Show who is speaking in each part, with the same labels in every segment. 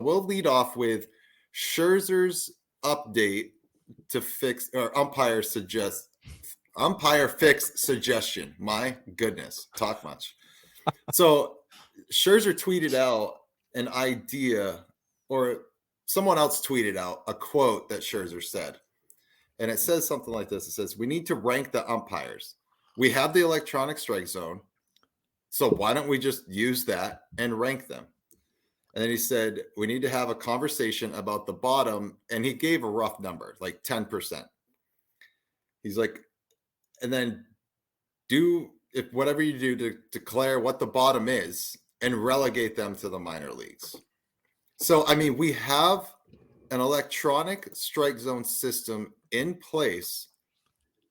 Speaker 1: We'll lead off with Scherzer's update to fix or umpire fix suggestion. My goodness, talk much. So Scherzer tweeted out an idea, or someone else tweeted out a quote that Scherzer said. And it says something like this. It says, "We need to rank the umpires. We have the electronic strike zone. So why don't we just use that and rank them?" And then he said, "We need to have a conversation about the bottom." And he gave a rough number, like 10%. He's like, and then do if whatever you do to declare what the bottom is and relegate them to the minor leagues. So, I mean, we have an electronic strike zone system in place,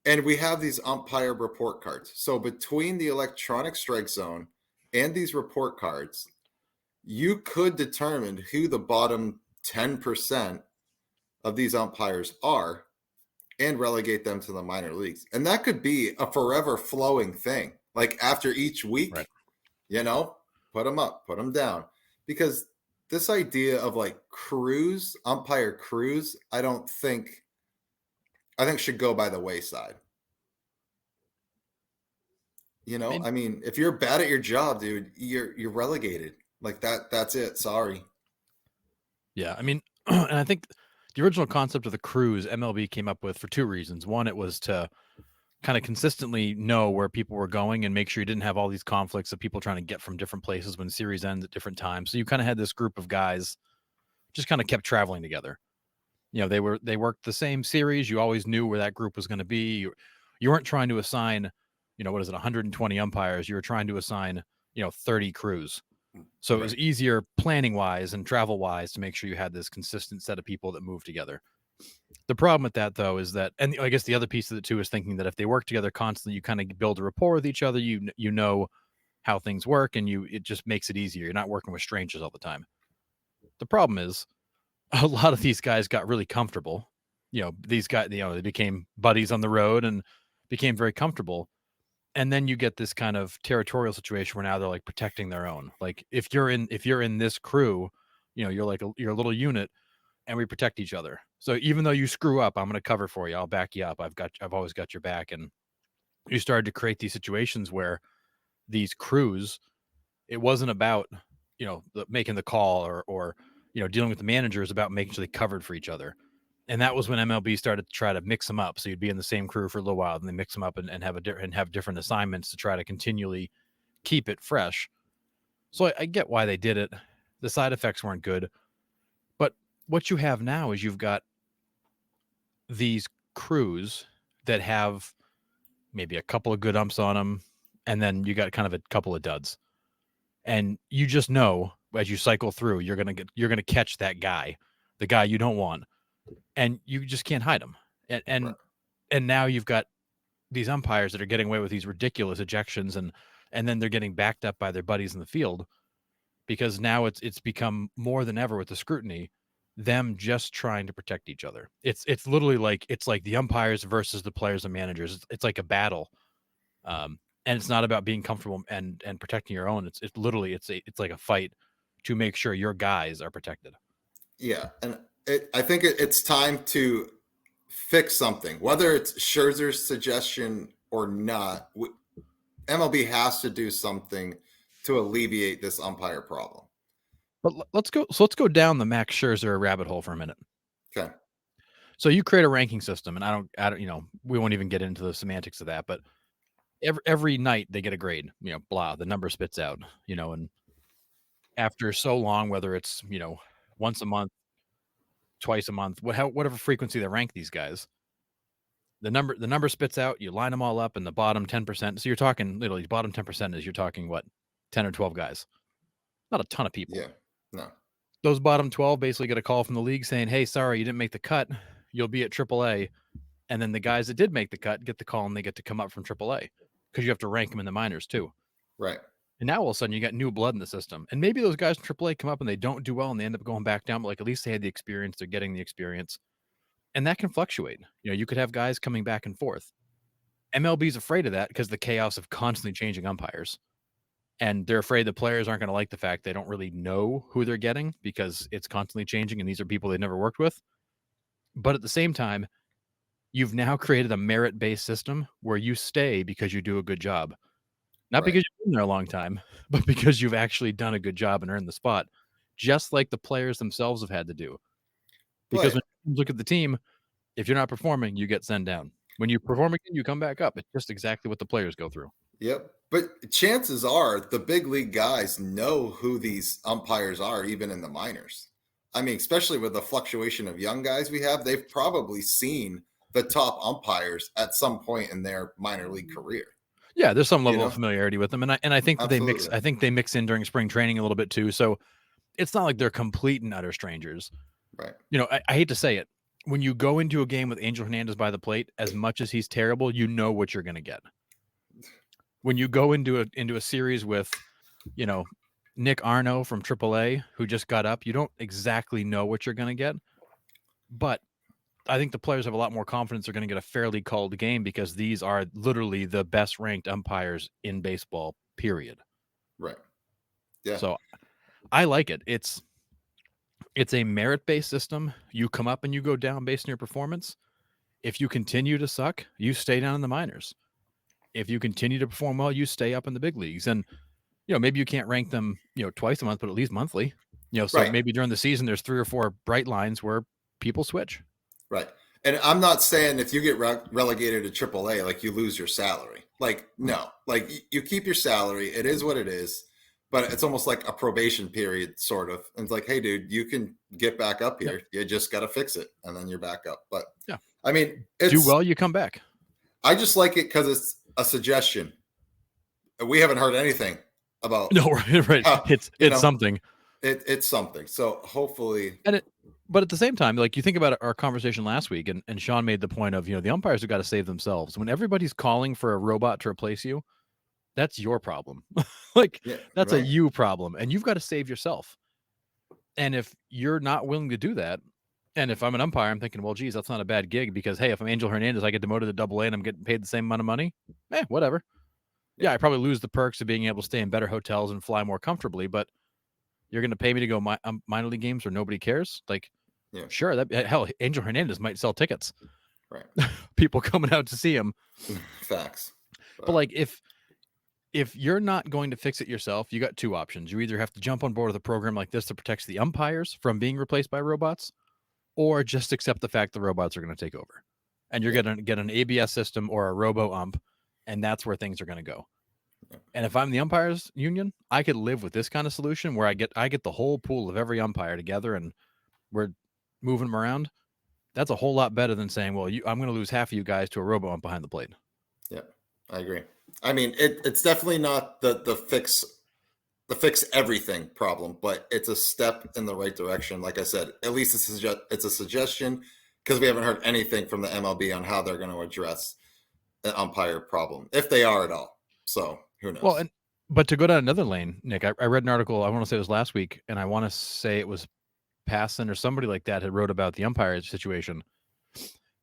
Speaker 1: and we have these umpire report cards. So, between the electronic strike zone and these report cards, you could determine who the bottom 10% of these umpires are and relegate them to the minor leagues. And that could be a forever flowing thing. Like after each week,
Speaker 2: Right.
Speaker 1: Put them up, put them down. Because this idea of like umpire crews, I think should go by the wayside. I mean, if you're bad at your job, dude, you're relegated. Like that's it. Sorry.
Speaker 2: Yeah, I mean, and I think the original concept of the cruise MLB came up with for two reasons. One, it was to kind of consistently know where people were going and make sure you didn't have all these conflicts of people trying to get from different places when series ends at different times. So you kind of had this group of guys just kind of kept traveling together. They worked the same series. You always knew where that group was going to be. You weren't trying to assign, what is it, 120 umpires. You were trying to assign, 30 crews. So it was easier planning wise and travel wise to make sure you had this consistent set of people that moved together. The problem with that, though, is that, and I guess the other piece of it too is thinking that if they work together constantly, you kind of build a rapport with each other. You know how things work, and it just makes it easier. You're not working with strangers all the time. The problem is a lot of these guys got really comfortable. These guys, they became buddies on the road and became very comfortable. And then you get this kind of territorial situation where now they're like protecting their own. Like if you're in this crew, you're you're a little unit, and we protect each other. So even though you screw up, I'm going to cover for you. I'll back you up. I've always got your back. And you started to create these situations where these crews, it wasn't about, making the call or dealing with the managers, about making sure they covered for each other. And that was when MLB started to try to mix them up. So you'd be in the same crew for a little while, and they mix them up and have different assignments to try to continually keep it fresh. So I get why they did it. The side effects weren't good. But what you have now is you've got these crews that have maybe a couple of good umps on them, and then you got kind of a couple of duds. And you just know as you cycle through, you're gonna catch that guy, the guy you don't want, and you just can't hide him. And now you've got these umpires that are getting away with these ridiculous ejections, and then they're getting backed up by their buddies in the field, because now it's become more than ever with the scrutiny, them just trying to protect each other. It's literally like the umpires versus the players and managers. It's like a battle. And it's not about being comfortable and protecting your own. It's literally it's like a fight to make sure your guys are protected.
Speaker 1: Yeah, and I think it's time to fix something, whether it's Scherzer's suggestion or not. MLB has to do something to alleviate this umpire problem.
Speaker 2: But let's go down the Max Scherzer rabbit hole for a minute.
Speaker 1: Okay.
Speaker 2: So you create a ranking system, and I don't, we won't even get into the semantics of that, but every night they get a grade, blah, the number spits out, and after so long, whether it's, once a month, twice a month, whatever frequency they rank these guys, the number spits out, you line them all up in the bottom 10%. So you're talking literally bottom 10% is, you're talking what, 10 or 12 guys, not a ton of people.
Speaker 1: Yeah, no.
Speaker 2: Those bottom 12 basically get a call from the league saying, "Hey, sorry, you didn't make the cut. You'll be at AAA." And then the guys that did make the cut get the call, and they get to come up from AAA, because you have to rank them in the minors too.
Speaker 1: Right.
Speaker 2: And now all of a sudden you got new blood in the system. And maybe those guys from AAA come up and they don't do well and they end up going back down, but like at least they had the experience, they're getting the experience. And that can fluctuate. You could have guys coming back and forth. MLB's afraid of that because the chaos of constantly changing umpires. and they're afraid the players aren't going to like the fact they don't really know who they're getting because it's constantly changing and these are people they've never worked with. But at the same time, you've now created a merit-based system where you stay because you do a good job. Not
Speaker 1: Right.
Speaker 2: because you've been there a long time, but because you've actually done a good job and earned the spot, just like the players themselves have had to do. Because
Speaker 1: Right.
Speaker 2: when you look at the team, if you're not performing, you get sent down. When you perform again, you come back up. It's just exactly what the players go through.
Speaker 1: Yep. But chances are the big league guys know who these umpires are, even in the minors. I mean, especially with the fluctuation of young guys we have, they've probably seen the top umpires at some point in their minor league career.
Speaker 2: Yeah, there's some
Speaker 1: You
Speaker 2: level of
Speaker 1: know?
Speaker 2: familiarity with them, and I think that
Speaker 1: Absolutely.
Speaker 2: they mix in during spring training a little bit too. So it's not like they're complete and utter strangers.
Speaker 1: Right.
Speaker 2: I hate to say it. When you go into a game with Angel Hernandez by the plate, as much as he's terrible, you know what you're going to get. When you go into a series with, Nick Arno from AAA, who just got up, you don't exactly know what you're going to get. But I think the players have a lot more confidence they're going to get a fairly called game because these are literally the best ranked umpires in baseball, period.
Speaker 1: Right. Yeah.
Speaker 2: So I like it. It's a merit-based system. You come up and you go down based on your performance. If you continue to suck, you stay down in the minors. If you continue to perform well, you stay up in the big leagues. And maybe you can't rank them, twice a month, but at least monthly. So
Speaker 1: Right.
Speaker 2: maybe during the season there's 3 or 4 bright lines where people switch.
Speaker 1: Right. And I'm not saying if you get relegated to AAA, like you lose your salary. Like, no, like you keep your salary. It is what it is. But it's almost like a probation period, sort of. And it's like, hey, dude, you can get back up here. You just got to fix it. And then you're back up. But
Speaker 2: yeah,
Speaker 1: I mean,
Speaker 2: do well, you come back.
Speaker 1: I just like it because it's a suggestion. We haven't heard anything about.
Speaker 2: No, right. It's something.
Speaker 1: It's something. So hopefully.
Speaker 2: But at the same time, like you think about our conversation last week, and Sean made the point of, the umpires have got to save themselves. When everybody's calling for a robot to replace you, that's your problem. That's a you problem, and you've got to save yourself. And if you're not willing to do that, and if I'm an umpire, I'm thinking, well, geez, that's not a bad gig because, hey, if I'm Angel Hernandez, I get demoted to Double A and I'm getting paid the same amount of money. Whatever. Yeah, I probably lose the perks of being able to stay in better hotels and fly more comfortably, but you're going to pay me to go minor league games where nobody cares? Sure. Hell, Angel Hernandez might sell tickets.
Speaker 1: Right.
Speaker 2: People coming out to see him.
Speaker 1: Facts.
Speaker 2: But like if you're not going to fix it yourself, you got 2 options. You either have to jump on board with a program like this that protects the umpires from being replaced by robots, or just accept the fact the robots are going to take over. And you're going to get an ABS system or a robo ump, and that's where things are going to go. And if I'm the umpires union, I could live with this kind of solution where I get the whole pool of every umpire together and we're moving them around. That's a whole lot better than saying, well, I'm going to lose half of you guys to a robo ump behind the plate.
Speaker 1: Yeah, I agree. I mean, it's definitely not the fix everything problem, but it's a step in the right direction. Like I said, at least it's a suggestion because we haven't heard anything from the MLB on how they're going to address the umpire problem, if they are at all. So who knows?
Speaker 2: Well, but to go down another lane, Nick, I read an article, I want to say it was last week, and I want to say it was Passon or somebody like that had wrote about the umpire situation.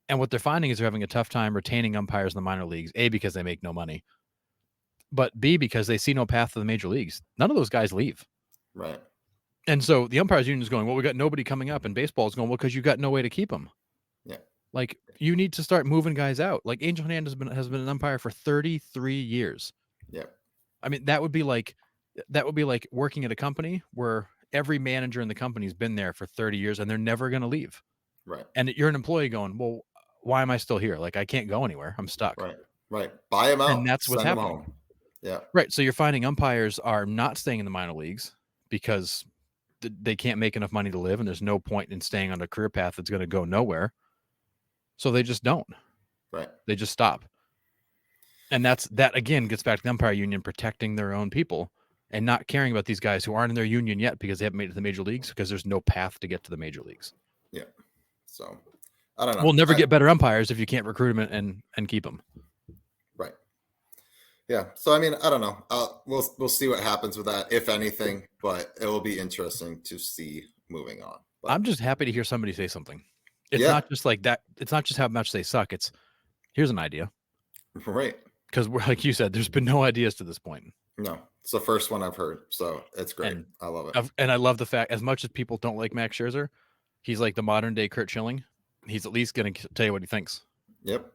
Speaker 2: And what they're finding is they're having a tough time retaining umpires in the minor leagues, A, because they make no money, but B, because they see no path to the major leagues. None of those guys leave.
Speaker 1: Right.
Speaker 2: And so the umpires union is going, well, we got nobody coming up, and baseball is going, well, because you got no way to keep them.
Speaker 1: Yeah.
Speaker 2: Like you need to start moving guys out. Like Angel Hernandez has been an umpire for 33 years.
Speaker 1: Yeah.
Speaker 2: I mean, that would be like working at a company where every manager in the company's been there for 30 years and they're never going to leave.
Speaker 1: Right.
Speaker 2: And you're an employee going, well, why am I still here? Like I can't go anywhere. I'm stuck.
Speaker 1: Right. Buy them out.
Speaker 2: And that's what's happening.
Speaker 1: Home. Yeah.
Speaker 2: Right. So you're finding umpires are not staying in the minor leagues because they can't make enough money to live, and there's no point in staying on a career path that's going to go nowhere. So they just don't.
Speaker 1: Right.
Speaker 2: They just stop. And that again gets back to the umpire union protecting their own people and not caring about these guys who aren't in their union yet because they haven't made it to the major leagues because there's no path to get to the major leagues.
Speaker 1: Yeah. So I don't know.
Speaker 2: We'll never get better umpires if you can't recruit them and keep them.
Speaker 1: Right. Yeah. So, I mean, I don't know. We'll see what happens with that, if anything, but it will be interesting to see moving on. But
Speaker 2: I'm just happy to hear somebody say something. It's not just like that. It's not just how much they suck. It's here's an idea.
Speaker 1: Right.
Speaker 2: Because like you said, there's been no ideas to this point.
Speaker 1: No, it's the first one I've heard, so it's great.
Speaker 2: And
Speaker 1: I love it.
Speaker 2: and I love the fact, as much as people don't like Max Scherzer, he's like the modern day Kurt Schilling. He's at least going to tell you what he thinks.
Speaker 1: Yep.